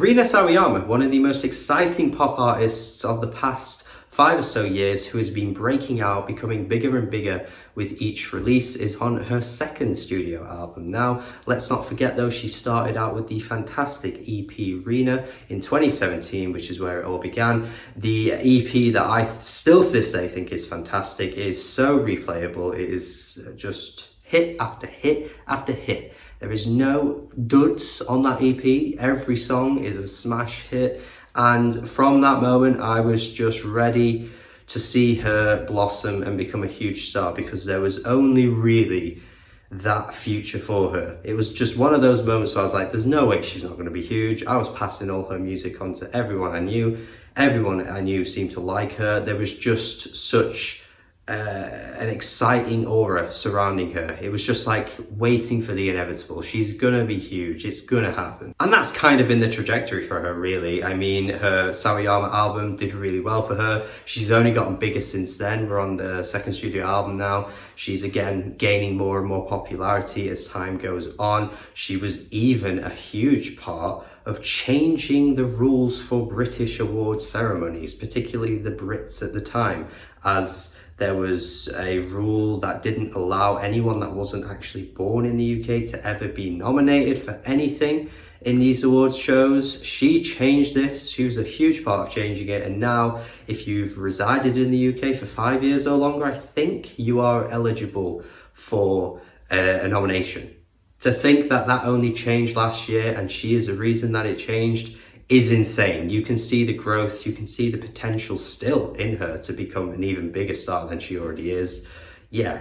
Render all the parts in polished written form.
Rina Sawayama, one of the most exciting pop artists of the past 5 or so years, who has been breaking out, becoming bigger and bigger with each release, is on her second studio album. Now, let's not forget though, she started out with the fantastic EP Rina in 2017, which is where it all began. The EP that I still to this day think is fantastic, is so replayable, it is just hit after hit after hit. There is no duds on that EP. Every song is a smash hit. And from that moment, I was just ready to see her blossom and become a huge star, because there was only really that future for her. It was just one of those moments where I was like, there's no way she's not going to be huge. I was passing all her music on to everyone I knew. Everyone I knew seemed to like her. There was just such an exciting aura surrounding her. It was just like waiting for the inevitable. She's gonna be huge, it's gonna happen. And that's kind of been the trajectory for her, really. I mean, her Sawayama album did really well for her. She's only gotten bigger since then. We're on the second studio album now. She's again gaining more and more popularity as time goes on. She was even a huge part of changing the rules for British award ceremonies, particularly the Brits at the time, as there was a rule that didn't allow anyone that wasn't actually born in the UK to ever be nominated for anything in these awards shows. She changed this. She was a huge part of changing it. And now, if you've resided in the UK for 5 years or longer, I think you are eligible for a nomination. To think that that only changed last year and she is the reason that it changed is insane. You can see the growth, you can see the potential still in her to become an even bigger star than she already is. Yeah,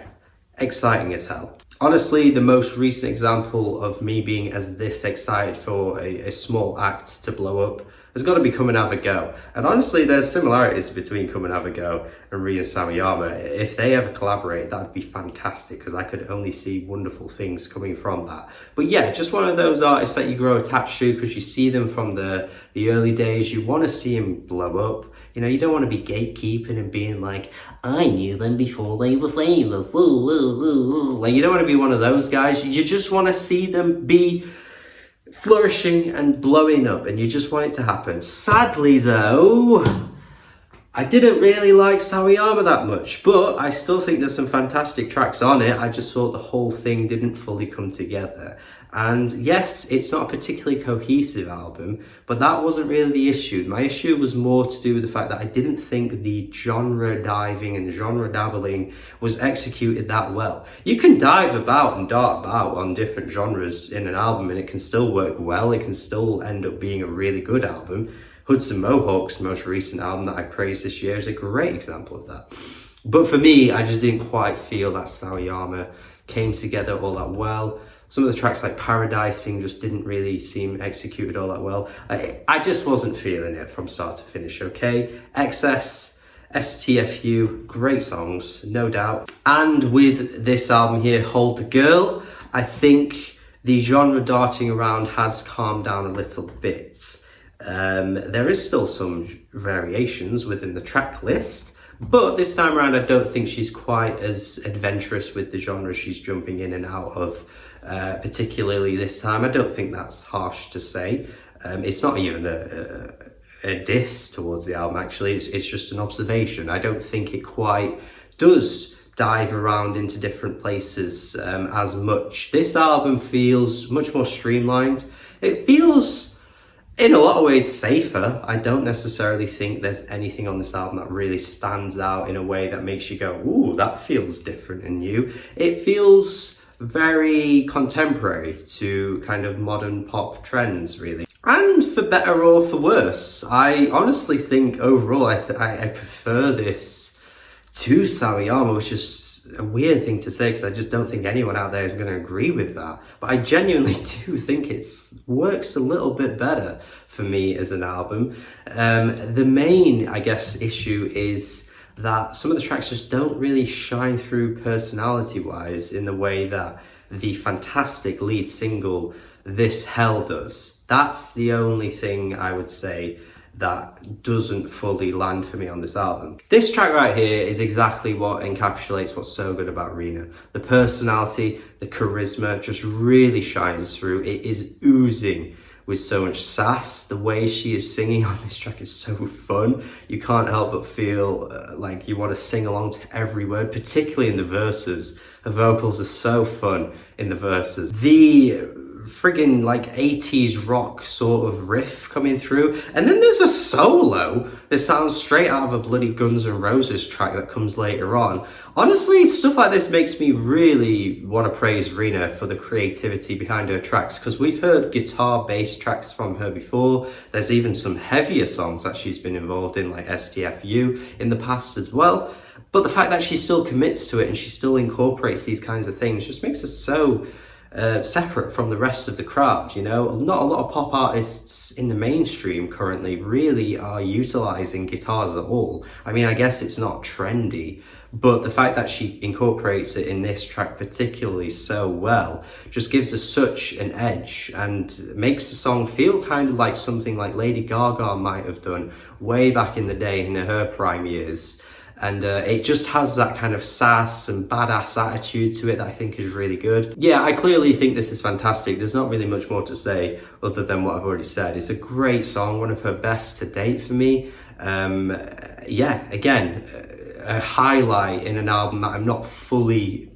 exciting as hell. Honestly, the most recent example of me being as this excited for a small act to blow up has got to be Come and Have a Go. And honestly, there's similarities between Come and Have a Go and Rina Sawayama. If they ever collaborate, that'd be fantastic, because I could only see wonderful things coming from that. But yeah, just one of those artists that you grow attached to because you see them from the early days. You want to see them blow up. You know, you don't want to be gatekeeping and being like, I knew them before they were famous. Ooh, ooh, ooh, ooh. Like, you don't want to be one of those guys. You just want to see them be flourishing and blowing up, and you just want it to happen. Sadly though, I didn't really like Sawayama that much, but I still think there's some fantastic tracks on it. I just thought the whole thing didn't fully come together. And yes, it's not a particularly cohesive album, but that wasn't really the issue. My issue was more to do with the fact that I didn't think the genre diving and genre dabbling was executed that well. You can dive about and dart about on different genres in an album and it can still work well. It can still end up being a really good album. Hudson Mohawk's most recent album that I praised this year is a great example of that. But for me, I just didn't quite feel that Sawayama came together all that well. Some of the tracks like Paradising just didn't really seem executed all that well. I just wasn't feeling it from start to finish, okay? Excess, STFU, great songs, no doubt. And with this album here, Hold the Girl, I think the genre darting around has calmed down a little bit. There is still some variations within the track list, but this time around I don't think she's quite as adventurous with the genre she's jumping in and out of, particularly this time. I don't think that's harsh to say. It's not even a diss towards the album, actually. It's just an observation. I don't think it quite does dive around into different places as much. This album feels much more streamlined. It feels in a lot of ways safer. I don't necessarily think there's anything on this album that really stands out in a way that makes you go, ooh, that feels different and new. It feels very contemporary to kind of modern pop trends, really. And for better or for worse, I honestly think overall I prefer this to Sawayama, which is a weird thing to say because I just don't think anyone out there is going to agree with that. But I genuinely do think it works a little bit better for me as an album. The main, I guess, issue is that some of the tracks just don't really shine through personality-wise in the way that the fantastic lead single This Hell does. That's the only thing I would say that doesn't fully land for me on this album. This track right here is exactly what encapsulates what's so good about Rina. The personality, the charisma just really shines through. It is oozing with so much sass. The way she is singing on this track is so fun. You can't help but feel like you want to sing along to every word, particularly in the verses. Her vocals are so fun in the verses. The friggin' like 80s rock sort of riff coming through, and then there's a solo that sounds straight out of a bloody Guns N' Roses track that comes later on. Honestly, stuff like this makes me really want to praise Rina for the creativity behind her tracks, because we've heard guitar-based tracks from her before. There's even some heavier songs that she's been involved in, like STFU in the past as well. But the fact that she still commits to it and she still incorporates these kinds of things just makes her so separate from the rest of the crowd. You know, not a lot of pop artists in the mainstream currently really are utilizing guitars at all. I mean, I guess it's not trendy, but the fact that she incorporates it in this track particularly so well just gives her such an edge and makes the song feel kind of like something like Lady Gaga might have done way back in the day in her prime years. And it just has that kind of sass and badass attitude to it that I think is really good. Yeah, I clearly think this is fantastic. There's not really much more to say other than what I've already said. It's a great song, one of her best to date for me. Yeah, again, a highlight in an album that I'm not fully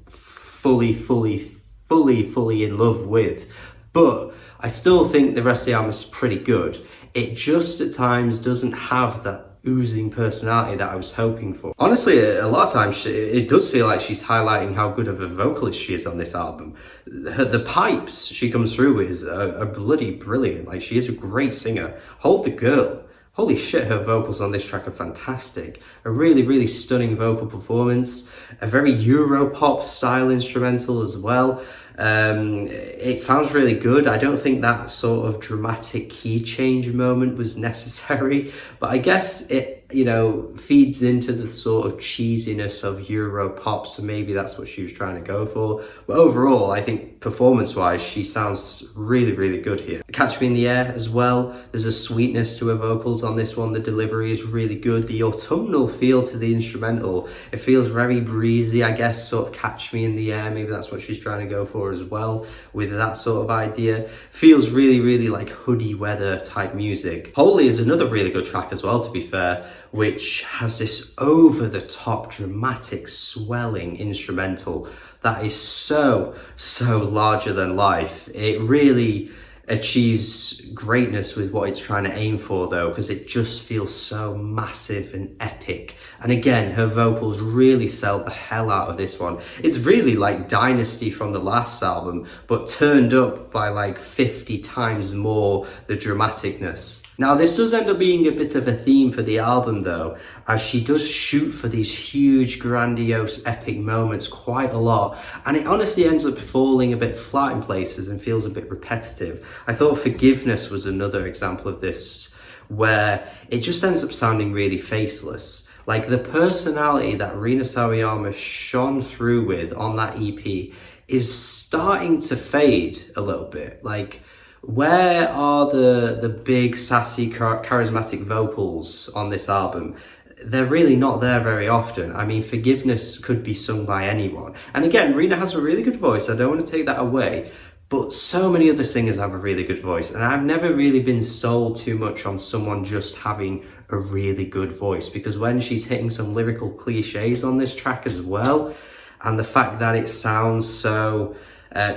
in love with. But I still think the rest of the album is pretty good. It just at times doesn't have that oozing personality that I was hoping for. Honestly, a lot of times it does feel like she's highlighting how good of a vocalist she is on this album. The pipes she comes through with are bloody brilliant. Like, she is a great singer. Hold the Girl. Holy shit, her vocals on this track are fantastic. A really stunning vocal performance. A very Europop style instrumental as well. It sounds really good. I don't think that sort of dramatic key change moment was necessary, but I guess it, you know, feeds into the sort of cheesiness of Europop, so maybe that's what she was trying to go for. But overall, I think performance-wise, she sounds really good here. Catch Me in the Air as well. There's a sweetness to her vocals on this one. The delivery is really good. The autumnal feel to the instrumental, it feels very breezy, I guess, sort of Catch Me in the Air. Maybe that's what she's trying to go for as well with that sort of idea. Feels really like hoodie weather type music. Holy is another really good track as well, to be fair, which has this over-the-top dramatic swelling instrumental that is so larger than life. It really achieves greatness with what it's trying to aim for, though, because it just feels so massive and epic. And again, her vocals really sell the hell out of this one. It's really like Dynasty from the last album, but turned up by like 50 times more the dramaticness. Now, this does end up being a bit of a theme for the album, though, as she does shoot for these huge, grandiose, epic moments quite a lot, and it honestly ends up falling a bit flat in places and feels a bit repetitive. I thought Forgiveness was another example of this, where it just ends up sounding really faceless. Like, the personality that Rina Sawayama shone through with on that EP is starting to fade a little bit. Like, where are the big, sassy, charismatic vocals on this album? They're really not there very often. I mean, Forgiveness could be sung by anyone. And again, Rina has a really good voice. I don't want to take that away. But so many other singers have a really good voice. And I've never really been sold too much on someone just having a really good voice. Because when she's hitting some lyrical cliches on this track as well, and the fact that it sounds so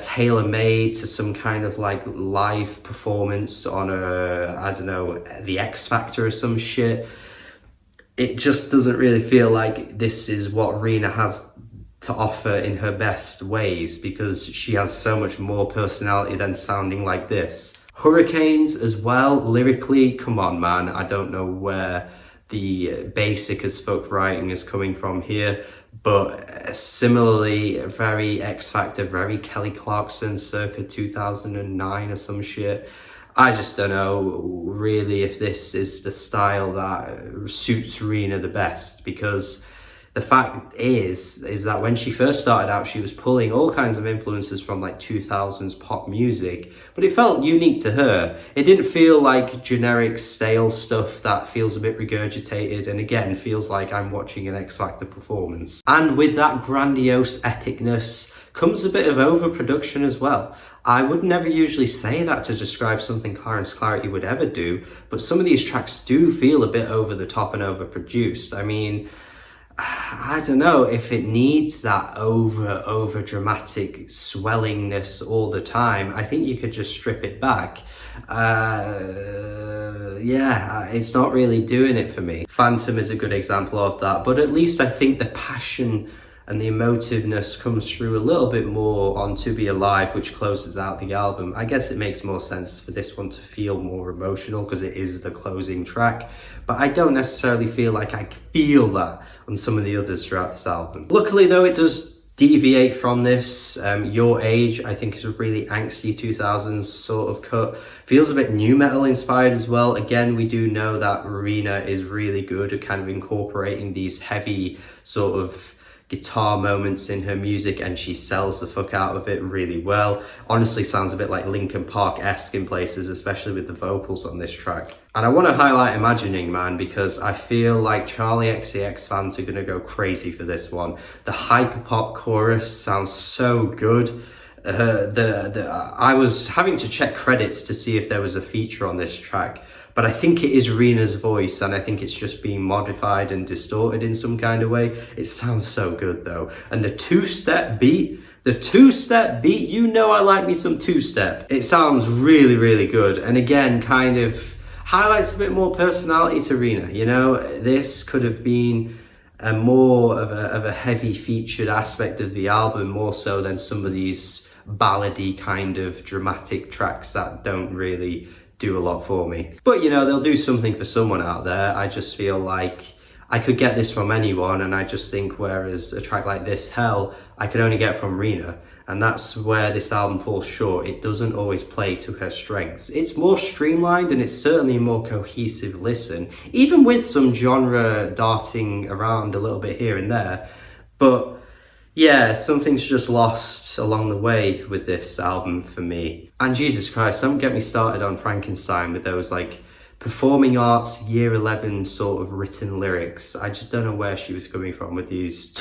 tailor-made to some kind of like live performance on I don't know, the X Factor or some shit, it just doesn't really feel like this is what Rina has to offer in her best ways, because she has so much more personality than sounding like this. Hurricanes as well, lyrically, come on man, I don't know where the basic as fuck writing is coming from here, but similarly very X Factor, very Kelly Clarkson circa 2009 or some shit. I just don't know really if this is the style that suits Rina the best, because the fact is that when she first started out, she was pulling all kinds of influences from like 2000s pop music, but it felt unique to her. It didn't feel like generic stale stuff that feels a bit regurgitated and again feels like I'm watching an X Factor performance. And with that grandiose epicness comes a bit of overproduction as well. I would never usually say that to describe something Clarence Clarity would ever do, but some of these tracks do feel a bit over the top and overproduced. I mean, I don't know if it needs that over dramatic swellingness all the time. I think you could just strip it back. Yeah, it's not really doing it for me. Phantom is a good example of that, but at least I think the passion and the emotiveness comes through a little bit more on To Be Alive, which closes out the album. I guess it makes more sense for this one to feel more emotional because it is the closing track, but I don't necessarily feel like I feel that on some of the others throughout this album. Luckily though, it does deviate from this. Your Age, I think, is a really angsty 2000s sort of cut. Feels a bit new metal inspired as well. Again, we do know that Rina is really good at kind of incorporating these heavy sort of guitar moments in her music, and she sells the fuck out of it really well. Honestly sounds a bit like Linkin Park-esque in places, especially with the vocals on this track. And I want to highlight Imagining Man because I feel like Charlie XCX fans are going to go crazy for this one. The hyperpop chorus sounds so good. I was having to check credits to see if there was a feature on this track, but I think it is Rina's voice, and I think it's just being modified and distorted in some kind of way. It sounds so good though. And the two-step beat, you know I like me some two-step. It sounds really, really good. And again, kind of highlights a bit more personality to Rina. You know, this could have been a more of a heavy featured aspect of the album, more so than some of these ballady kind of dramatic tracks that don't really do a lot for me. But you know, they'll do something for someone out there. I just feel like I could get this from anyone, and I just think whereas a track like this, Hell, I could only get from Rina, and that's where this album falls short. It doesn't always play to her strengths. It's more streamlined and it's certainly a more cohesive listen, even with some genre darting around a little bit here and there. But yeah, something's just lost along the way with this album for me. And Jesus Christ, don't get me started on Frankenstein with those like performing arts year 11 sort of written lyrics. I just don't know where she was coming from with these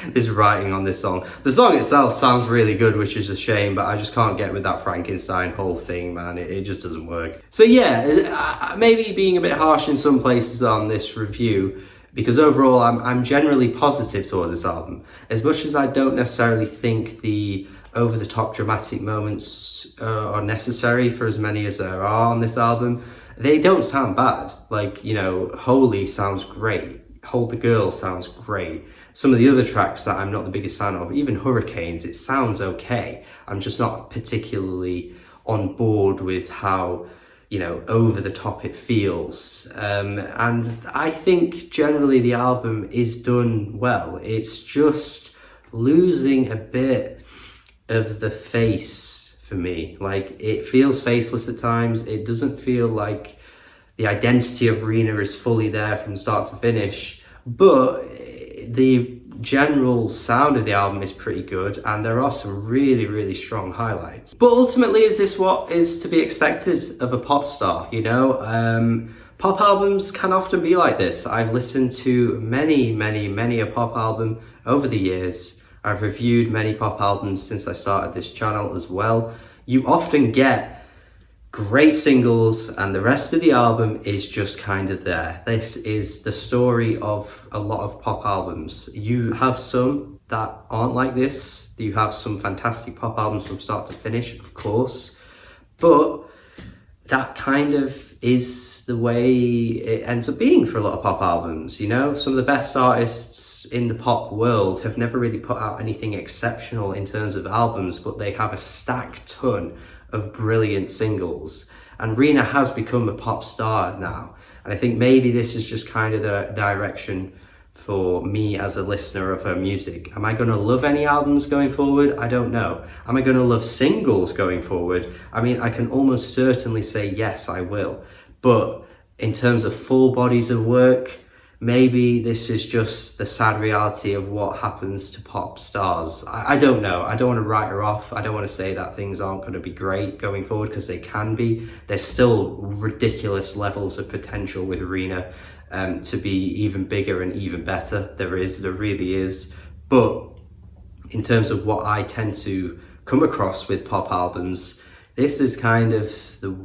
this writing on this song. The song itself sounds really good, which is a shame, but I just can't get with that Frankenstein whole thing, man. It just doesn't work. So yeah, maybe being a bit harsh in some places on this review, because overall I'm generally positive towards this album. As much as I don't necessarily think the over-the-top dramatic moments are necessary for as many as there are on this album, they don't sound bad. Like, you know, Holy sounds great. Hold the Girl sounds great. Some of the other tracks that I'm not the biggest fan of, even Hurricanes, it sounds okay. I'm just not particularly on board with how, you know, over the top it feels. And I think generally the album is done well. It's just losing a bit of the face for me. Like, it feels faceless at times. It doesn't feel like the identity of Rina is fully there from start to finish, but the general sound of the album is pretty good, and there are some really, really strong highlights. But ultimately, is this what is to be expected of a pop star? You know, pop albums can often be like this. I've listened to many a pop album over the years. I've reviewed many pop albums since I started this channel as well. You often get great singles and the rest of the album is just kind of there. This is the story of a lot of pop albums. You have some that aren't like this. You have some fantastic pop albums from start to finish, of course, but that kind of is the way it ends up being for a lot of pop albums. You know, some of the best artists in the pop world have never really put out anything exceptional in terms of albums, but they have a stack ton of brilliant singles. And Rina has become a pop star now. And I think maybe this is just kind of the direction for me as a listener of her music. Am I going to love any albums going forward? I don't know. Am I going to love singles going forward? I mean, I can almost certainly say yes, I will. But in terms of full bodies of work, maybe this is just the sad reality of what happens to pop stars. I don't know. I don't want to write her off. I don't want to say that things aren't going to be great going forward, because they can be. There's still ridiculous levels of potential with Rina to be even bigger and even better. There really is. But in terms of what I tend to come across with pop albums, this is kind of the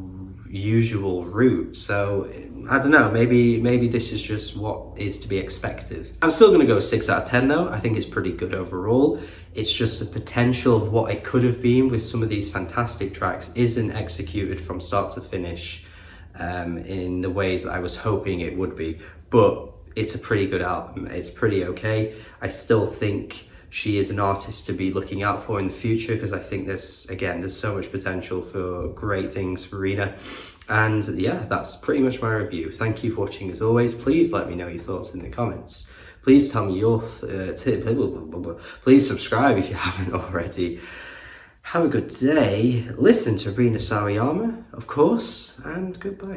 usual route. So I don't know, maybe this is just what is to be expected. I'm still going to go 6 out of 10 though. I think it's pretty good overall. It's just the potential of what it could have been with some of these fantastic tracks isn't executed from start to finish in the ways that I was hoping it would be. But it's a pretty good album. It's pretty okay. I still think she is an artist to be looking out for in the future, because I think there's so much potential for great things for Rina. And yeah, that's pretty much my review. Thank you for watching as always. Please let me know your thoughts in the comments. Please tell me your please subscribe if you haven't already. Have a good day. Listen to Rina Sawayama, of course, and goodbye.